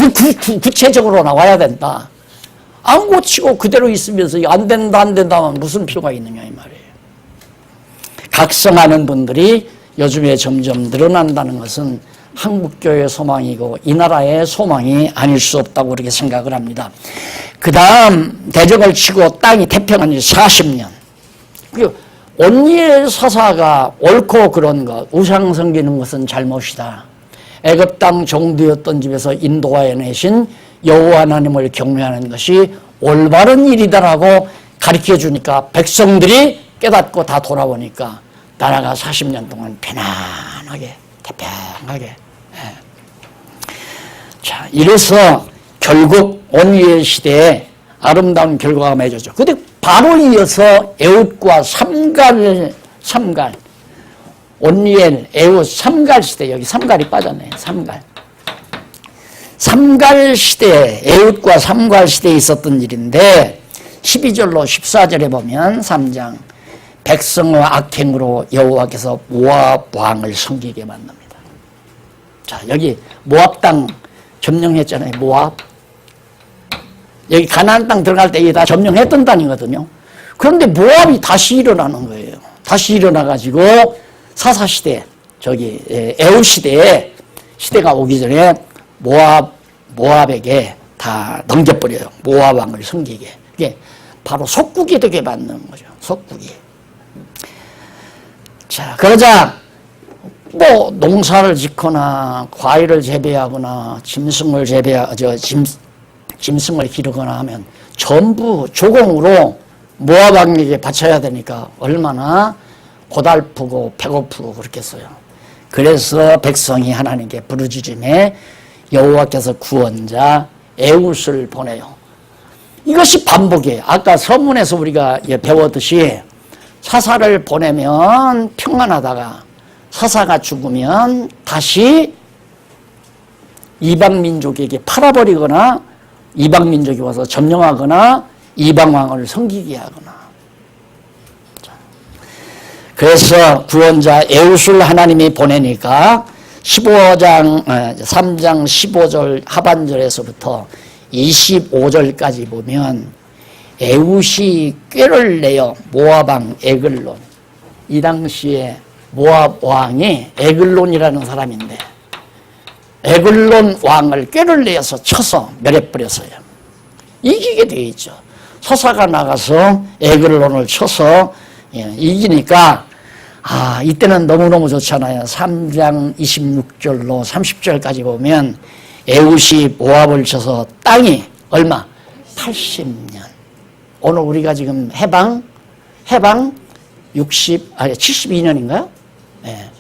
구체적으로 나와야 된다. 안 고치고 그대로 있으면서 안 된다 하면 무슨 필요가 있느냐 이 말이에요. 각성하는 분들이 요즘에 점점 늘어난다는 것은 한국교회의 소망이고 이 나라의 소망이 아닐 수 없다고 그렇게 생각을 합니다. 그 다음 대적을 치고 땅이 태평한 지 40년. 온니엘 사사가 옳고 그런 것, 우상 섬기는 것은 잘못이다. 애굽 땅 종되었던 집에서 인도하여내신 여호와 하나님을 경외하는 것이 올바른 일이다라고 가르쳐 주니까 백성들이 깨닫고 다 돌아오니까 나라가 40년 동안 편안하게 태평하게. 자, 이래서 결국 온니엘 시대에 아름다운 결과가 맺어져. 근데 바로 이어서 에훗과 삼갈 온니엘, 에훗, 삼갈 시대. 여기 삼갈이 빠졌네. 삼갈 시대, 에훗과 삼갈 시대에 있었던 일인데 12절로 14절에 보면 3장 백성의 악행으로 여호와께서 모압 왕을 섬기게 만듭니다. 자, 여기 모압 땅 점령했잖아요. 모압. 여기 가나안 땅 들어갈 때 이게 다 점령했던 땅이거든요. 그런데 모압이 다시 일어나는 거예요. 다시 일어나가지고 사사시대, 저기 에훗 시대가 오기 전에 모압에게 다 넘겨버려요. 모압 왕을 섬기게. 이게 바로 속국이 되게 만드는 거죠. 속국이. 자, 그러자 뭐 농사를 짓거나 과일을 재배하거나 짐승을 기르거나 하면 전부 조공으로 모압 왕에게 바쳐야 되니까 얼마나 고달프고 배고프고 그렇겠어요. 그래서 백성이 하나님께 부르짖음에 여호와께서 구원자 에훗을 보내요. 이것이 반복이에요. 아까 서문에서 우리가 배웠듯이 사사를 보내면 평안하다가 사사가 죽으면 다시 이방민족에게 팔아버리거나 이방민족이 와서 점령하거나 이방왕을 섬기게 하거나. 그래서 구원자 에훗을 하나님이 보내니까 3장 15절 하반절에서부터 25절까지 보면 에훗이 꾀를 내어 모압왕 에글론, 이 당시에 모압 왕이 에글론이라는 사람인데 에글론 왕을 꾀를 내어서 쳐서 멸해버렸어요. 이기게 되어 있죠. 사사가 나가서 에글론을 쳐서 이기니까 이때는 너무너무 좋잖아요. 3장 26절로 30절까지 보면 에훗이 모압을 쳐서 땅이 얼마? 80년. 오늘 우리가 지금 해방 72년인가요? 네.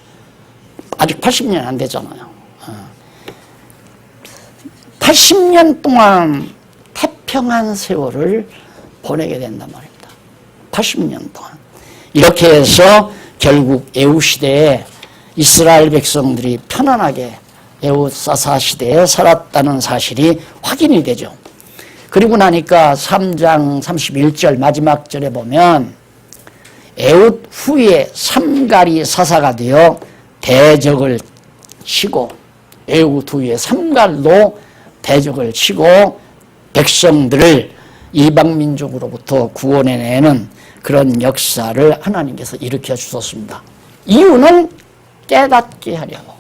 아직 80년 안 되잖아요. 80년 동안 태평한 세월을 보내게 된단 말입니다. 80년 동안. 이렇게 해서 결국 에훗 시대에 이스라엘 백성들이 편안하게 에훗 사사 시대에 살았다는 사실이 확인이 되죠. 그리고 나니까 3장 31절 마지막 절에 보면 에훗 후에 삼갈이 사사가 되어 대적을 치고 에훗 후에 삼갈로 대적을 치고 백성들을 이방민족으로부터 구원해내는 그런 역사를 하나님께서 일으켜 주셨습니다. 이유는 깨닫게 하려고.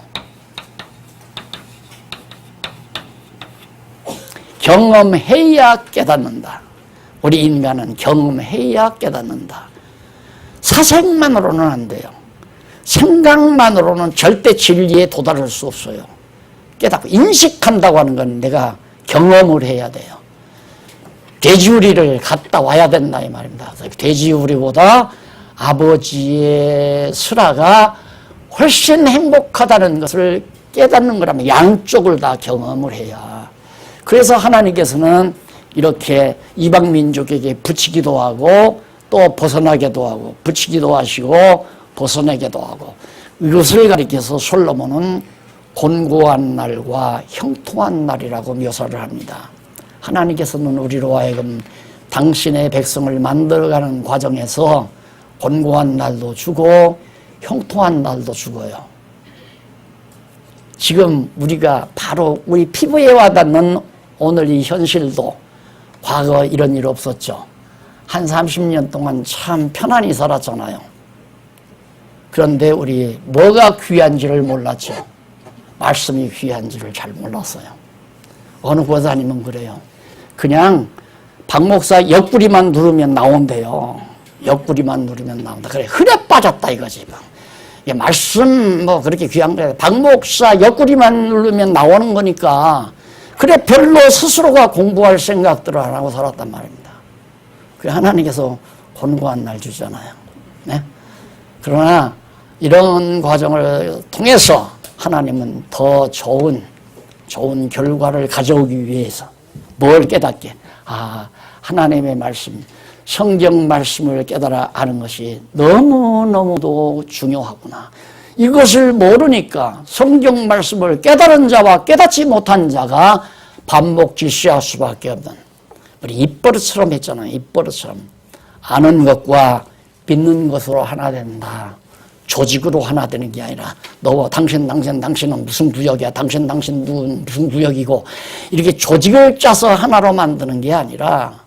경험해야 깨닫는다. 우리 인간은 경험해야 깨닫는다. 사색만으로는 안 돼요. 생각만으로는 절대 진리에 도달할 수 없어요. 깨닫고 인식한다고 하는 건 내가 경험을 해야 돼요. 돼지우리를 갔다 와야 된다 이 말입니다. 돼지우리보다 아버지의 슬아가 훨씬 행복하다는 것을 깨닫는 거라면 양쪽을 다 경험을 해야. 그래서 하나님께서는 이렇게 이방민족에게 붙이기도 하고 또 벗어나기도 하고 붙이기도 하시고 벗어나기도 하고, 이것을 가리켜서 솔로몬은 곤고한 날과 형통한 날이라고 묘사를 합니다. 하나님께서는 우리로 하여금 당신의 백성을 만들어가는 과정에서 곤고한 날도 주고 형통한 날도 주고요. 지금 우리가 바로 우리 피부에 와닿는 오늘 이 현실도 과거 이런 일 없었죠. 한 30년 동안 참 편안히 살았잖아요. 그런데 우리 뭐가 귀한지를 몰랐죠. 말씀이 귀한지를 잘 몰랐어요. 어느 곳 아니면 그래요. 그냥 박 목사 옆구리만 누르면 나온대요. 옆구리만 누르면 나온다. 그래, 흔해 빠졌다 이거지. 말씀 뭐 그렇게 귀한 거예요. 박 목사 옆구리만 누르면 나오는 거니까 그래 별로 스스로가 공부할 생각들을 안 하고 살았단 말입니다. 그래 하나님께서 곤고한 날 주잖아요. 네? 그러나 이런 과정을 통해서 하나님은 더 좋은 결과를 가져오기 위해서 뭘 깨닫게? 하나님의 말씀, 성경 말씀을 깨달아 아는 것이 너무너무도 중요하구나. 이것을 모르니까 성경 말씀을 깨달은 자와 깨닫지 못한 자가 반복질시할 수밖에 없는, 우리 입버릇처럼 했잖아요. 입버릇처럼. 아는 것과 믿는 것으로 하나 된다. 조직으로 하나 되는 게 아니라 당신은 무슨 구역이야, 당신 무슨 구역이고, 이렇게 조직을 짜서 하나로 만드는 게 아니라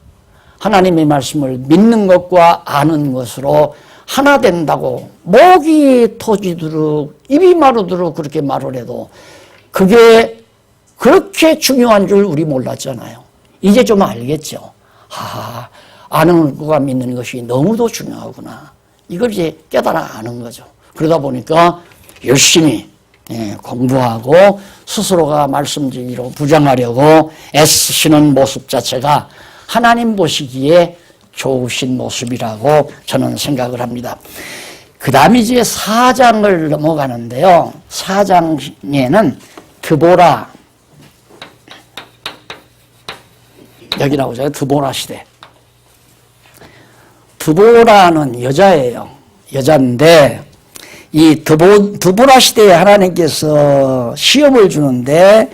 하나님의 말씀을 믿는 것과 아는 것으로 하나 된다고 목이 터지도록 입이 마르도록 그렇게 말을 해도 그게 그렇게 중요한 줄 우리 몰랐잖아요. 이제 좀 알겠죠. 아는 것과 믿는 것이 너무도 중요하구나. 이걸 이제 깨달아 아는 거죠. 그러다 보니까 열심히 공부하고 스스로가 말씀드리로 부정하려고 애쓰시는 모습 자체가 하나님 보시기에 좋으신 모습이라고 저는 생각을 합니다. 그 다음에 이제 4장을 넘어가는데요. 4장에는 드보라, 여기 나오죠. 드보라 시대. 드보라는 여자예요. 여자인데 이 드보라 시대에 하나님께서 시험을 주는데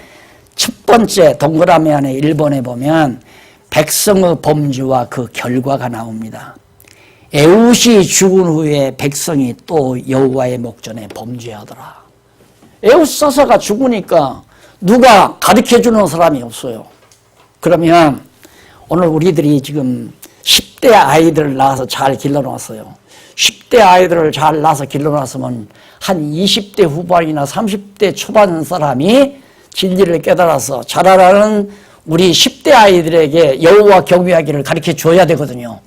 첫 번째 동그라미 안에 1번에 보면 백성의 범죄와 그 결과가 나옵니다. 에훗이 죽은 후에 백성이 또 여호와의 목전에 범죄하더라. 에훗 사사가 죽으니까 누가 가르쳐주는 사람이 없어요. 그러면 오늘 우리들이 지금 10대 아이들을 낳아서 잘 길러놨어요. 10대 아이들을 잘 낳아서 길러놨으면 한 20대 후반이나 30대 초반 사람이 진리를 깨달아서 자라라는 우리 10대 아이들에게 여호와 경외하기를 가르쳐 줘야 되거든요.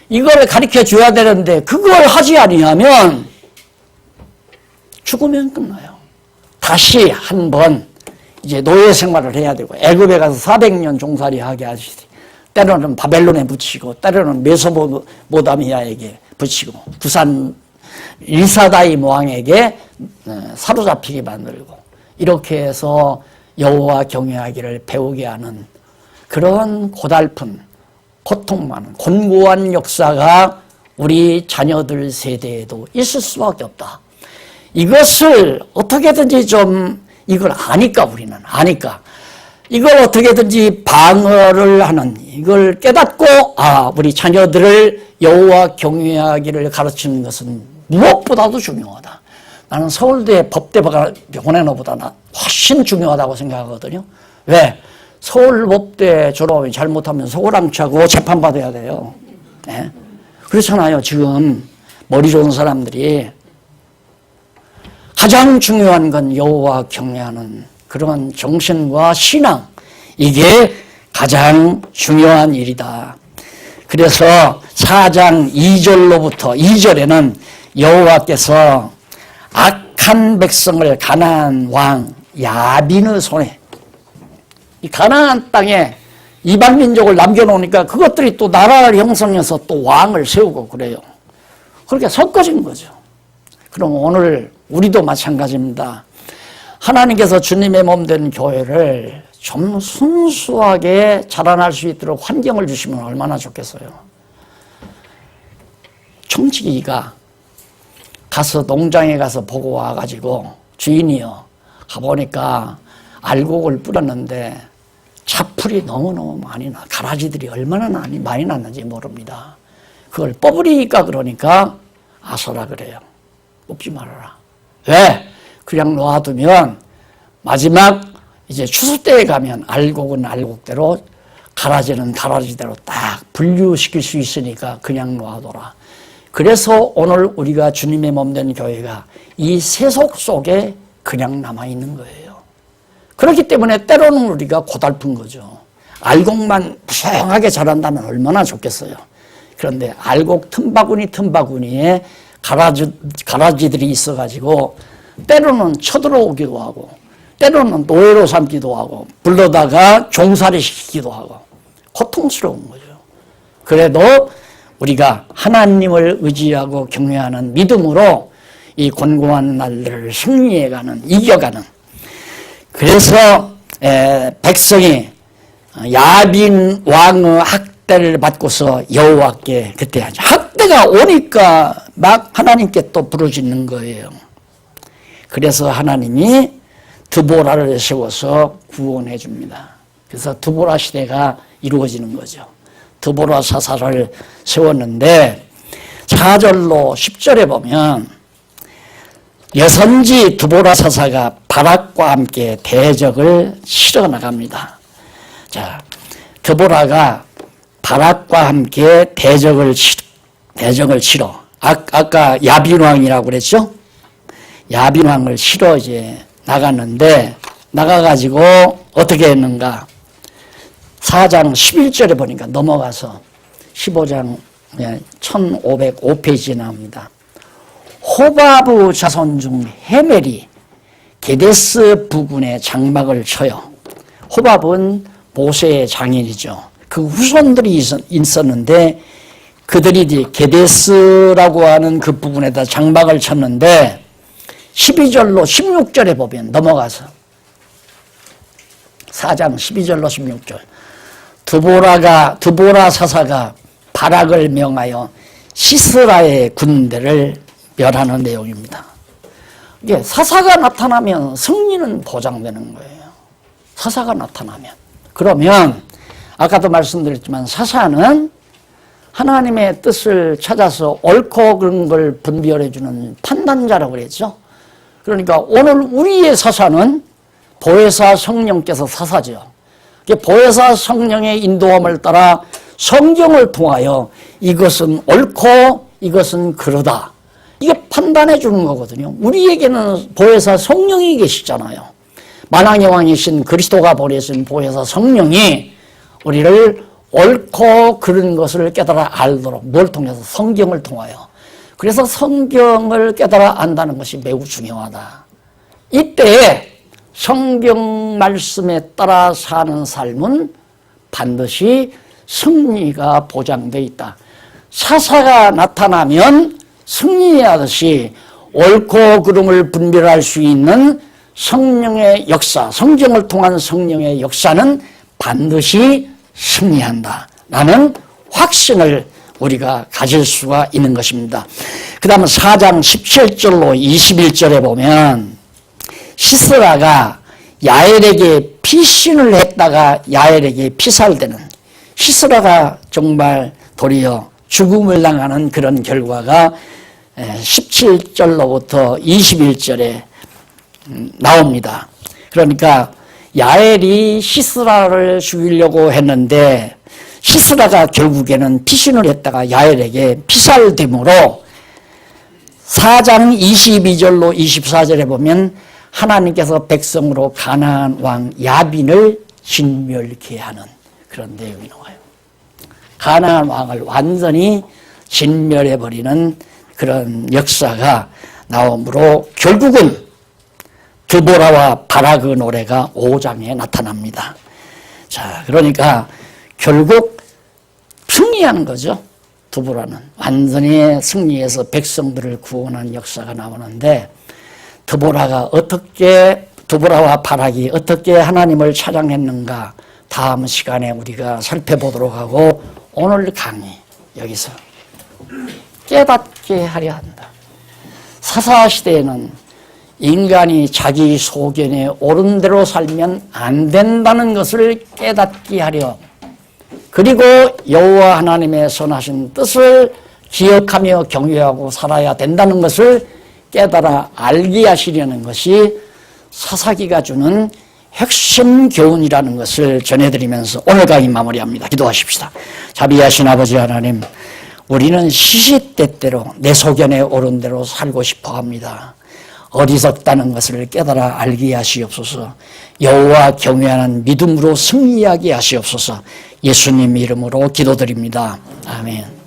이걸 가르쳐 줘야 되는데 그걸 하지 아니하면 죽으면 끝나요. 다시 한번 이제 노예 생활을 해야 되고 애굽에 가서 400년 종살이 하게 하시지. 때로는 바벨론에 붙이고 때로는 메소포타미아에게 붙이고 부산 일사다임 왕에게 사로잡히게 만들고 이렇게 해서 여호와 경외하기를 배우게 하는 그런 고달픈 고통 많은 곤고한 역사가 우리 자녀들 세대에도 있을 수밖에 없다. 이것을 어떻게든지 좀 이걸 아니까 우리는 아니까 이걸 어떻게든지 방어를 하는 이걸 깨닫고 우리 자녀들을 여호와 경외하기를 가르치는 것은 무엇보다도 중요하다. 나는 서울대 법대 보내는 것보다 훨씬 중요하다고 생각하거든요. 왜? 서울법대 졸업이 잘못하면 서울암차고 재판받아야 돼요. 네? 그렇잖아요. 지금 머리 좋은 사람들이 가장 중요한 건 여호와 경외하는 그런 정신과 신앙, 이게 가장 중요한 일이다. 그래서 4장 2절로부터 2절에는 여호와께서 악한 백성을 가나안 왕 야빈의 손에, 이 가나안 땅에 이방 민족을 남겨놓으니까 그것들이 또 나라를 형성해서 또 왕을 세우고 그래요. 그렇게 섞어진 거죠. 그럼 오늘 우리도 마찬가지입니다. 하나님께서 주님의 몸 된 교회를 좀 순수하게 자라날 수 있도록 환경을 주시면 얼마나 좋겠어요. 청지기가 가서 농장에 가서 보고 와가지고 주인이요 가보니까 알곡을 뿌렸는데 잡풀이 너무너무 많이 나, 가라지들이 얼마나 많이 났는지 모릅니다. 그걸 뽑으리니까 그러니까 아서라 그래요. 뽑지 말아라. 왜? 그냥 놓아두면 마지막 이제 추수 때에 가면 알곡은 알곡대로 가라지는 가라지대로 딱 분류시킬 수 있으니까 그냥 놓아둬라. 그래서 오늘 우리가 주님의 몸된 교회가 이 세속 속에 그냥 남아있는 거예요. 그렇기 때문에 때로는 우리가 고달픈 거죠. 알곡만 무성하게 자란다면 얼마나 좋겠어요. 그런데 알곡 틈바구니에 가라지들이 있어가지고 때로는 쳐들어오기도 하고 때로는 노예로 삼기도 하고 불러다가 종살이 시키기도 하고 고통스러운 거죠. 그래도 우리가 하나님을 의지하고 경외하는 믿음으로 이 곤고한 날들을 승리해가는, 이겨가는, 그래서 백성이 야빈 왕의 학대를 받고서 여호와께 그때 학대가 오니까 막 하나님께 또 부르짖는 거예요. 그래서 하나님이 드보라를 세워서 구원해 줍니다. 그래서 드보라 시대가 이루어지는 거죠. 드보라 사사를 세웠는데 4절로 10절에 보면 여선지 드보라 사사가 바락과 함께 대적을 치러 나갑니다. 자, 드보라가 바락과 함께 대적을 치러 아까 야빈왕이라고 그랬죠? 야빈왕을 치러 이제 나갔는데 나가가지고 어떻게 했는가? 4장 11절에 보니까 넘어가서 15장 1505페이지에 나옵니다. 호바브 자손 중 헤멜이 게데스 부근에 장막을 쳐요. 호밥은 모세의 장인이죠. 그 후손들이 있었는데 그들이 이제 게데스라고 하는 그 부분에다 장막을 쳤는데 12절로 16절에 보면 넘어가서 4장 12절로 16절 드보라 사사가 바락을 명하여 시스라의 군대를 멸하는 내용입니다. 이게 사사가 나타나면 승리는 보장되는 거예요. 사사가 나타나면. 그러면 아까도 말씀드렸지만 사사는 하나님의 뜻을 찾아서 옳고 그른 걸 분별해 주는 판단자라고 그랬죠. 그러니까 오늘 우리의 사사는 보혜사 성령께서 사사죠. 보혜사 성령의 인도함을 따라 성경을 통하여 이것은 옳고 이것은 그러다. 이게 판단해 주는 거거든요. 우리에게는 보혜사 성령이 계시잖아요. 만왕의 왕이신 그리스도가 보내신 보혜사 성령이 우리를 옳고 그른 것을 깨달아 알도록 뭘 통해서? 성경을 통하여. 그래서 성경을 깨달아 안다는 것이 매우 중요하다. 이때 성경 말씀에 따라 사는 삶은 반드시 승리가 보장되어 있다. 사사가 나타나면 승리하듯이 옳고 그름을 분별할 수 있는 성령의 역사, 성경을 통한 성령의 역사는 반드시 승리한다. 라는 확신을 우리가 가질 수가 있는 것입니다. 그 다음에 4장 17절로 21절에 보면 시스라가 야엘에게 피신을 했다가 야엘에게 피살되는, 시스라가 정말 도리어 죽음을 당하는 그런 결과가 17절로부터 21절에 나옵니다. 그러니까 야엘이 시스라를 죽이려고 했는데 시스라가 결국에는 피신을 했다가 야엘에게 피살됨으로 4장 22절로 24절에 보면 하나님께서 백성으로 가나안 왕 야빈을 진멸케 하는 그런 내용이 나와요. 가나안 왕을 완전히 진멸해버리는 그런 역사가 나오므로 결국은 드보라와 바락 노래가 5장에 나타납니다. 자, 그러니까 결국 승리한 거죠. 드보라는 완전히 승리해서 백성들을 구원한 역사가 나오는데 드보라와 바락이 어떻게 하나님을 찬양했는가 다음 시간에 우리가 살펴보도록 하고 오늘 강의 여기서 깨닫게 하려 한다. 사사시대에는 인간이 자기 소견에 옳은 대로 살면 안 된다는 것을 깨닫게 하려, 그리고 여호와 하나님의 선하신 뜻을 기억하며 경외하고 살아야 된다는 것을 깨달아 알게 하시려는 것이 사사기가 주는 핵심 교훈이라는 것을 전해드리면서 오늘 강의 마무리합니다. 기도하십시다. 자비하신 아버지 하나님, 우리는 시시때때로 내 소견에 옳은 대로 살고 싶어 합니다. 어리석다는 것을 깨달아 알게 하시옵소서. 여호와 경외하는 믿음으로 승리하게 하시옵소서. 예수님 이름으로 기도드립니다. 아멘.